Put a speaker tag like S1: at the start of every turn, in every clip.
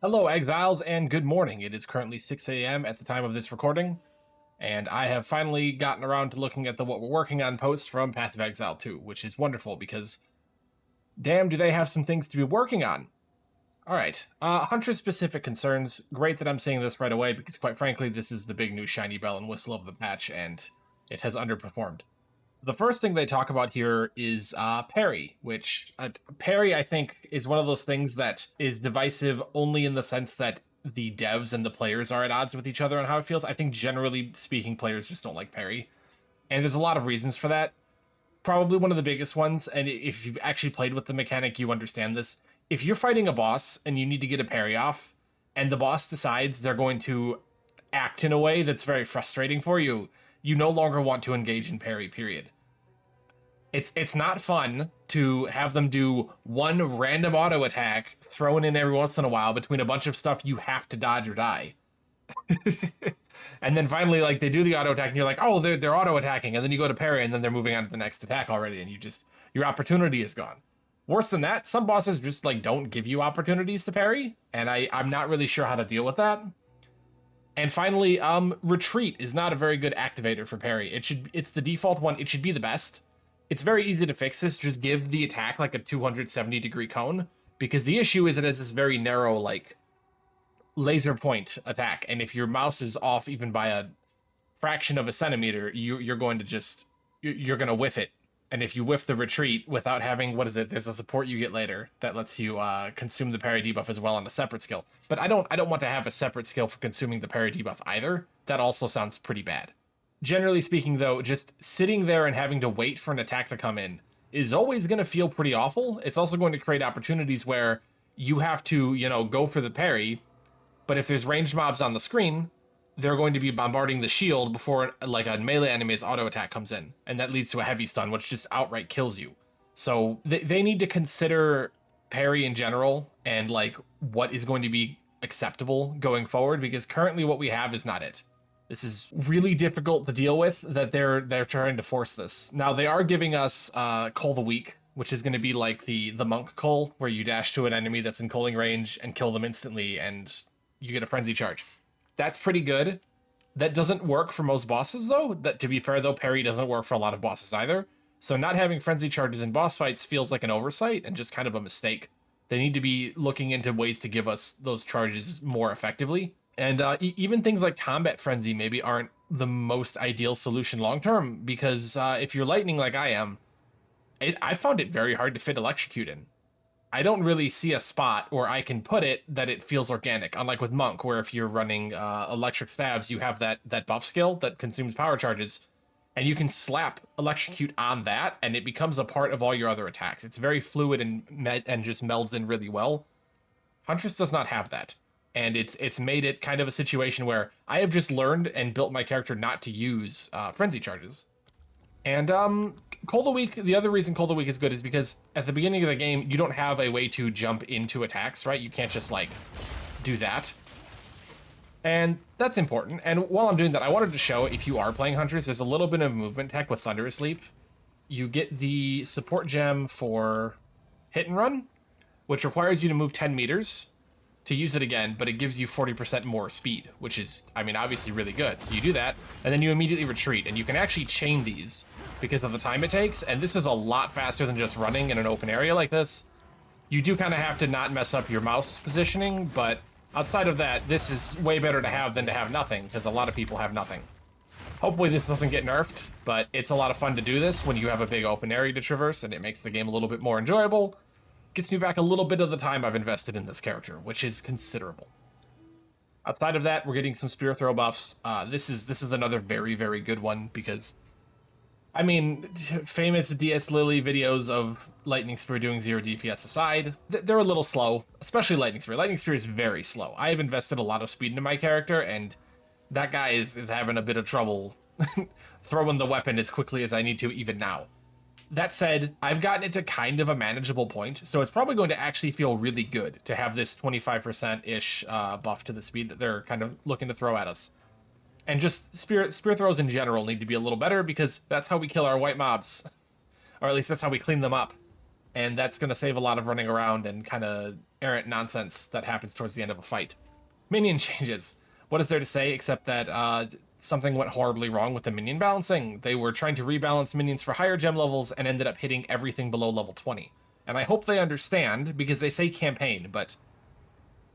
S1: Hello, exiles, and good morning. It is currently 6 a.m. at the time of this recording, and I have finally gotten around to looking at the what we're working on post from Path of Exile 2, which is wonderful because, damn, do they have some things to be working on. All right, Hunter-specific concerns. Great that I'm saying this right away because, quite frankly, this is the big new shiny bell and whistle of the patch, and it has underperformed. The first thing they talk about here is parry, which parry, I think, is one of those things that is divisive only in the sense that the devs and the players are at odds with each other on how it feels. I think generally speaking, players just don't like parry. And there's a lot of reasons for that. Probably one of the biggest ones, and if you've actually played with the mechanic, you understand this. If you're fighting a boss and you need to get a parry off, and the boss decides they're going to act in a way that's very frustrating for you, you no longer want to engage in parry, period. It's not fun to have them do one random auto attack thrown in every once in a while between a bunch of stuff you have to dodge or die. And then finally, like, they do the auto attack and you're like, oh, they're auto attacking, and then you go to parry and then they're moving on to the next attack already, and your opportunity is gone. Worse than that, some bosses just like don't give you opportunities to parry, and I'm not really sure how to deal with that. And finally, retreat is not a very good activator for parry. It's the default one. It should be the best. It's very easy to fix this. Just give the attack like a 270-degree cone, because the issue is it has this very narrow, like, laser point attack. And if your mouse is off even by a fraction of a centimeter, you're going to you're going to whiff it. And if you whiff the retreat without having, what is it? There's a support you get later that lets you consume the parry debuff as well on a separate skill. But I don't want to have a separate skill for consuming the parry debuff either. That also sounds pretty bad. Generally speaking, though, just sitting there and having to wait for an attack to come in is always going to feel pretty awful. It's also going to create opportunities where you have to, go for the parry, but if there's ranged mobs on the screen, they're going to be bombarding the shield before like a melee enemy's auto attack comes in, and that leads to a heavy stun, which just outright kills you. So they need to consider parry in general and like what is going to be acceptable going forward, because currently what we have is not it. This is really difficult to deal with, that they're trying to force this. Now they are giving us Cull the Weak, which is going to be like the monk cull, where you dash to an enemy that's in culling range and kill them instantly, and you get a frenzy charge. That's pretty good. That doesn't work for most bosses, though. That, to be fair, though, parry doesn't work for a lot of bosses either. So not having frenzy charges in boss fights feels like an oversight and just kind of a mistake. They need to be looking into ways to give us those charges more effectively. And even things like combat frenzy maybe aren't the most ideal solution long term, because if you're lightning like I am, I found it very hard to fit electrocute in. I don't really see a spot where I can put it that it feels organic, unlike with Monk, where if you're running electric stabs, you have that buff skill that consumes power charges, and you can slap electrocute on that, and it becomes a part of all your other attacks. It's very fluid and just melds in really well. Huntress does not have that, and it's made it kind of a situation where I have just learned and built my character not to use frenzy charges. And Cull the Weak, the other reason Cull the Weak is good is because at the beginning of the game, you don't have a way to jump into attacks, right? You can't just, like, do that. And that's important. And while I'm doing that, I wanted to show, if you are playing Hunters, there's a little bit of movement tech with Thunderous Leap. You get the support gem for Hit and Run, which requires you to move 10 meters to use it again, but it gives you 40% more speed, which is, I mean, obviously really good. So you do that, and then you immediately retreat, and you can actually chain these because of the time it takes, and this is a lot faster than just running in an open area like this. You do kind of have to not mess up your mouse positioning, but outside of that, this is way better to have than to have nothing, because a lot of people have nothing. Hopefully this doesn't get nerfed, but it's a lot of fun to do this when you have a big open area to traverse, and it makes the game a little bit more enjoyable. Gets me back a little bit of the time I've invested in this character, which is considerable. Outside of that, we're getting some spear throw buffs. This is another very, very good one because, I mean, famous DS Lily videos of Lightning Spear doing 0 DPS aside, they're a little slow, especially Lightning Spear. Lightning Spear is very slow. I have invested a lot of speed into my character, and that guy is having a bit of trouble throwing the weapon as quickly as I need to even now. That said, I've gotten it to kind of a manageable point, so it's probably going to actually feel really good to have this 25%-ish buff to the speed that they're kind of looking to throw at us. And just spear throws in general need to be a little better, because that's how we kill our white mobs. Or at least that's how we clean them up. And that's going to save a lot of running around and kind of errant nonsense that happens towards the end of a fight. Minion changes. What is there to say except that something went horribly wrong with the minion balancing? They were trying to rebalance minions for higher gem levels and ended up hitting everything below level 20. And I hope they understand, because they say campaign, but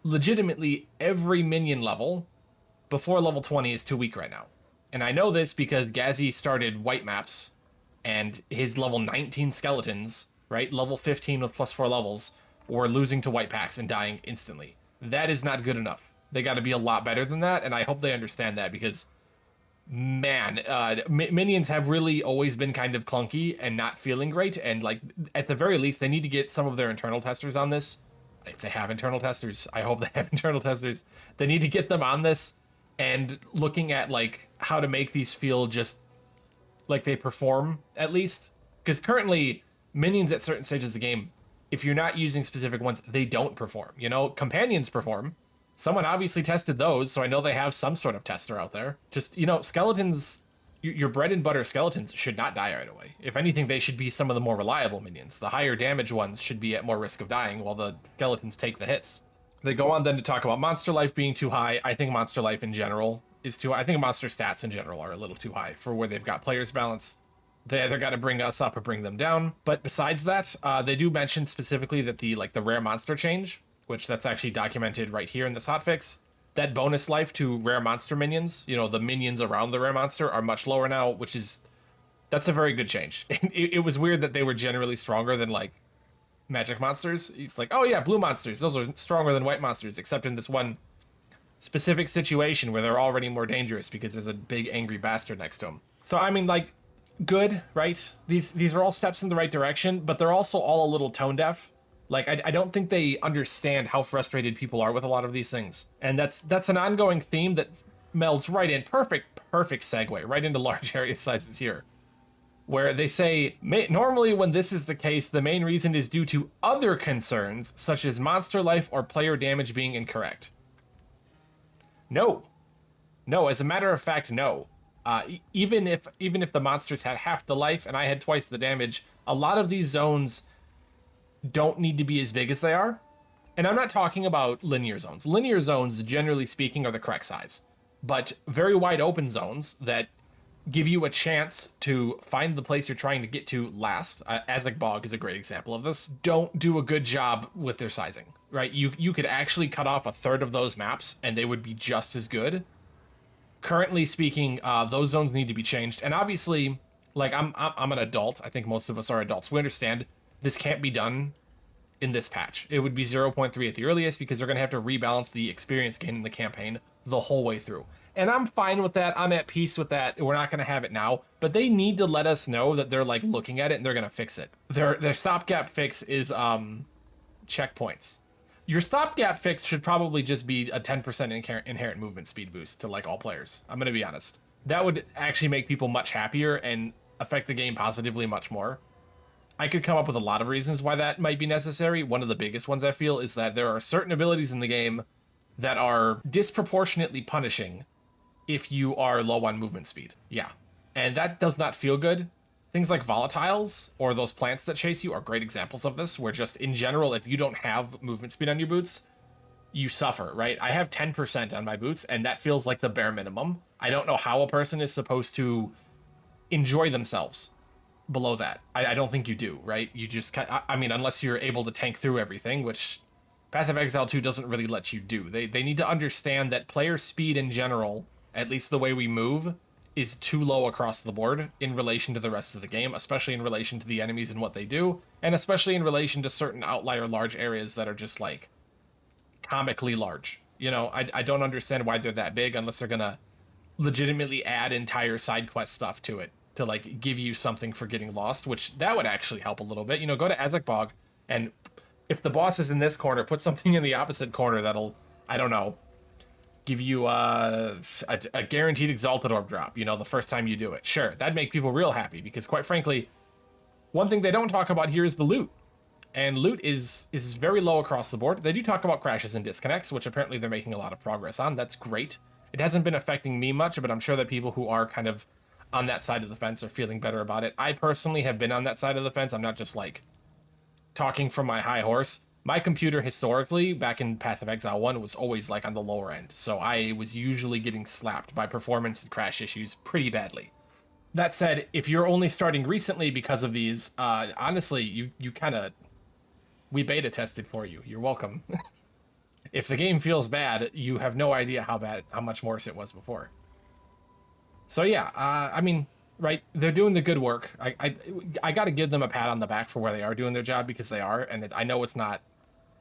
S1: legitimately every minion level before level 20 is too weak right now. And I know this because Ghazi started white maps, and his level 19 skeletons, right, level 15 with +4 levels, were losing to white packs and dying instantly. That is not good enough. They got to be a lot better than that, and I hope they understand that, because, man, minions have really always been kind of clunky and not feeling great, and, like, at the very least, they need to get some of their internal testers on this. If they have internal testers, I hope they have internal testers. They need to get them on this and looking at, like, how to make these feel just like they perform, at least. Because currently, minions at certain stages of the game, if you're not using specific ones, they don't perform. You know, companions perform. Someone obviously tested those, so I know they have some sort of tester out there. Just, you know, skeletons, your bread and butter skeletons should not die right away. If anything, they should be some of the more reliable minions. The higher damage ones should be at more risk of dying, while the skeletons take the hits. They go on then to talk about monster life being too high. I think monster life in general is too high. I think monster stats in general are a little too high for where they've got players balanced. They either got to bring us up or bring them down. But besides that, they do mention specifically that the rare monster change, which that's actually documented right here in this hotfix, that bonus life to rare monster minions, you know, the minions around the rare monster, are much lower now, that's a very good change. It was weird that they were generally stronger than, like, magic monsters. It's like, oh yeah, blue monsters, those are stronger than white monsters, except in this one specific situation where they're already more dangerous because there's a big angry bastard next to them. So, I mean, like, good, right? These are all steps in the right direction, but they're also all a little tone deaf. Like, I don't think they understand how frustrated people are with a lot of these things. And that's an ongoing theme that melds right in, perfect segue, right into large area sizes here. Where they say, normally when this is the case, the main reason is due to other concerns, such as monster life or player damage being incorrect. No, as a matter of fact, no. Even if the monsters had half the life and I had twice the damage, a lot of these zones don't need to be as big as they are. And I'm not talking about linear zones. Linear zones, generally speaking, are the correct size. But very wide open zones that give you a chance to find the place you're trying to get to last, Azek Bog is a great example of this, don't do a good job with their sizing, right? You could actually cut off a third of those maps and they would be just as good. Currently speaking, those zones need to be changed. And obviously, like, I'm an adult. I think most of us are adults. We understand this can't be done in this patch. It would be 0.3 at the earliest, because they're going to have to rebalance the experience gain in the campaign the whole way through. And I'm fine with that. I'm at peace with that. We're not going to have it now, but they need to let us know that they're, like, looking at it and they're going to fix it. Their stopgap fix is checkpoints. Your stopgap fix should probably just be a 10% inherent movement speed boost to, like, all players. I'm going to be honest. That would actually make people much happier and affect the game positively much more. I could come up with a lot of reasons why that might be necessary. One of the biggest ones I feel is that there are certain abilities in the game that are disproportionately punishing if you are low on movement speed. Yeah. And that does not feel good. Things like volatiles or those plants that chase you are great examples of this, where just in general, if you don't have movement speed on your boots, you suffer, right? I have 10% on my boots, and that feels like the bare minimum. I don't know how a person is supposed to enjoy themselves below that. I don't think you do, right? You just, I mean, unless you're able to tank through everything, which Path of Exile 2 doesn't really let you do. They need to understand that player speed in general, at least the way we move, is too low across the board in relation to the rest of the game, especially in relation to the enemies and what they do, and especially in relation to certain outlier large areas that are just, like, comically large. You know, I don't understand why they're that big unless they're gonna legitimately add entire side quest stuff to it to, like, give you something for getting lost, which that would actually help a little bit. You know, go to Azek Bog, and if the boss is in this corner, put something in the opposite corner that'll, I don't know, give you a guaranteed Exalted Orb drop, you know, the first time you do it. Sure, that'd make people real happy, because quite frankly, one thing they don't talk about here is the loot. And loot is very low across the board. They do talk about crashes and disconnects, which apparently they're making a lot of progress on. That's great. It hasn't been affecting me much, but I'm sure that people who are kind of on that side of the fence are feeling better about it. I personally have been on that side of the fence. I'm not just, like, talking from my high horse. My computer historically, back in Path of Exile 1, was always like on the lower end. So I was usually getting slapped by performance and crash issues pretty badly. That said, if you're only starting recently because of these, honestly, you kind of, we beta tested for you. You're welcome. If the game feels bad, you have no idea how much worse it was before. So yeah, I mean, right, they're doing the good work. I got to give them a pat on the back for where they are doing their job, because they are, and I know it's not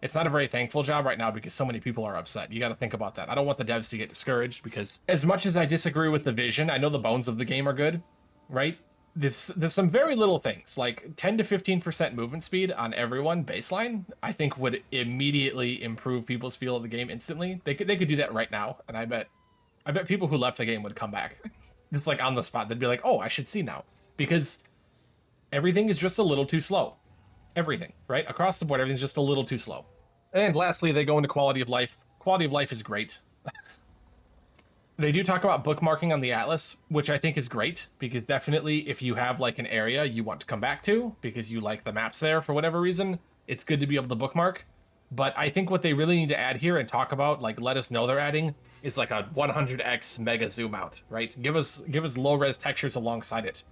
S1: a very thankful job right now because so many people are upset. You got to think about that. I don't want the devs to get discouraged, because as much as I disagree with the vision, I know the bones of the game are good, right? There's some very little things, like 10 to 15% movement speed on everyone baseline, I think would immediately improve people's feel of the game instantly. They could do that right now, and I bet people who left the game would come back. Just like on the spot. They'd be like, oh, I should see now. Because everything is just a little too slow. Everything, right? Across the board, everything's just a little too slow. And lastly, they go into quality of life. Quality of life is great. They do talk about bookmarking on the Atlas, which I think is great, because definitely if you have like an area you want to come back to because you like the maps there for whatever reason, it's good to be able to bookmark. But I think what they really need to add here and talk about, like let us know they're adding, is like a 100x mega zoom out, right? Give us low res textures alongside it.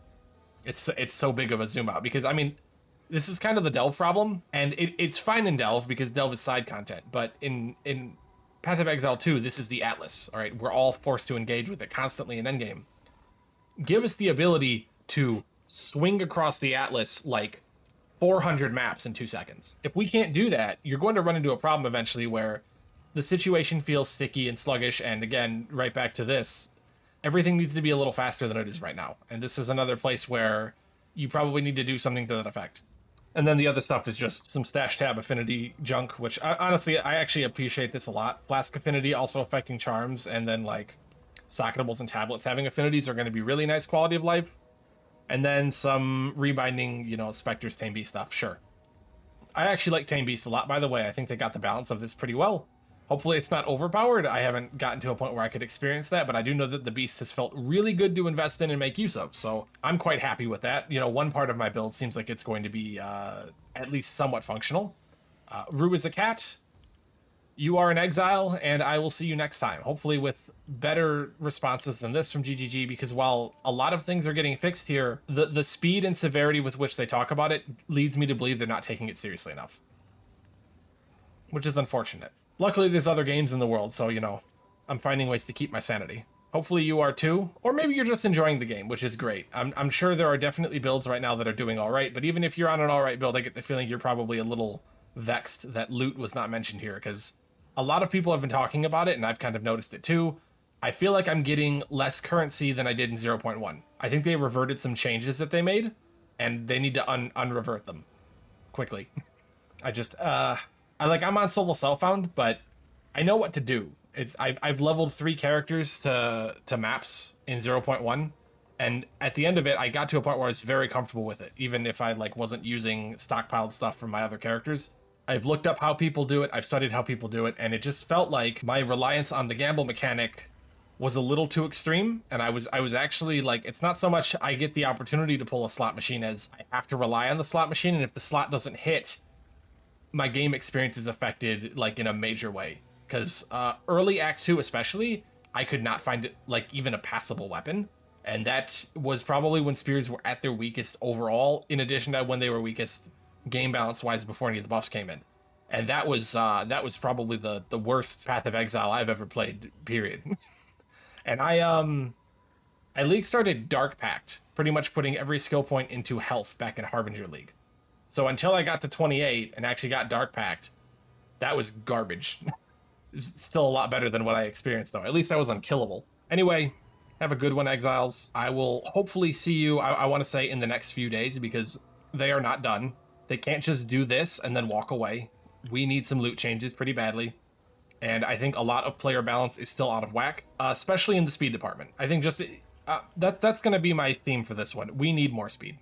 S1: It's so big of a zoom out, because I mean, this is kind of the Delve problem, and it's fine in Delve because Delve is side content, but in Path of Exile 2, this is the Atlas, all right? We're all forced to engage with it constantly in endgame. Give us the ability to swing across the Atlas like 400 maps in 2 seconds. If we can't do that, you're going to run into a problem eventually where the situation feels sticky and sluggish, and again, right back to this, everything needs to be a little faster than it is right now. And this is another place where you probably need to do something to that effect. And then the other stuff is just some stash tab affinity junk, which honestly, I actually appreciate this a lot. Flask affinity also affecting charms, and then like socketables and tablets having affinities are going to be really nice quality of life. And then some rebinding, Spectre's Tame Beast stuff, sure. I actually like Tame Beast a lot, by the way. I think they got the balance of this pretty well. Hopefully it's not overpowered. I haven't gotten to a point where I could experience that, but I do know that the Beast has felt really good to invest in and make use of, so I'm quite happy with that. One part of my build seems like it's going to be at least somewhat functional. Rue is a cat. You are in exile, and I will see you next time, hopefully with better responses than this from GGG, because while a lot of things are getting fixed here, the speed and severity with which they talk about it leads me to believe they're not taking it seriously enough, which is unfortunate. Luckily, there's other games in the world, so, I'm finding ways to keep my sanity. Hopefully you are too, or maybe you're just enjoying the game, which is great. I'm sure there are definitely builds right now that are doing all right, but even if you're on an all right build, I get the feeling you're probably a little vexed that loot was not mentioned here, because a lot of people have been talking about it, and I've kind of noticed it too. I feel like I'm getting less currency than I did in 0.1. I think they reverted some changes that they made, and they need to unrevert them quickly. I'm on Solo Self-Found, but I know what to do. I've leveled 3 characters to maps in 0.1, and at the end of it, I got to a point where I was very comfortable with it, even if I wasn't using stockpiled stuff from my other characters. I've looked up how people do it, I've studied how people do it, and it just felt like my reliance on the gamble mechanic was a little too extreme, and I was actually it's not so much I get the opportunity to pull a slot machine as I have to rely on the slot machine, and if the slot doesn't hit, my game experience is affected in a major way. Because early Act 2 especially, I could not find it even a passable weapon, and that was probably when spears were at their weakest overall, in addition to when they were weakest game balance wise before any of the buffs came in. And that was probably the worst Path of Exile I've ever played, period. And I league started Dark Pact, pretty much putting every skill point into health back in Harbinger League. So until I got to 28 and actually got Dark Pact, that was garbage. Still a lot better than what I experienced, though. At least I was unkillable. Anyway, have a good one, Exiles. I will hopefully see you, I want to say, in the next few days, because they are not done. They can't just do this and then walk away. We need some loot changes pretty badly. And I think a lot of player balance is still out of whack, especially in the speed department. I think just that's going to be my theme for this one. We need more speed.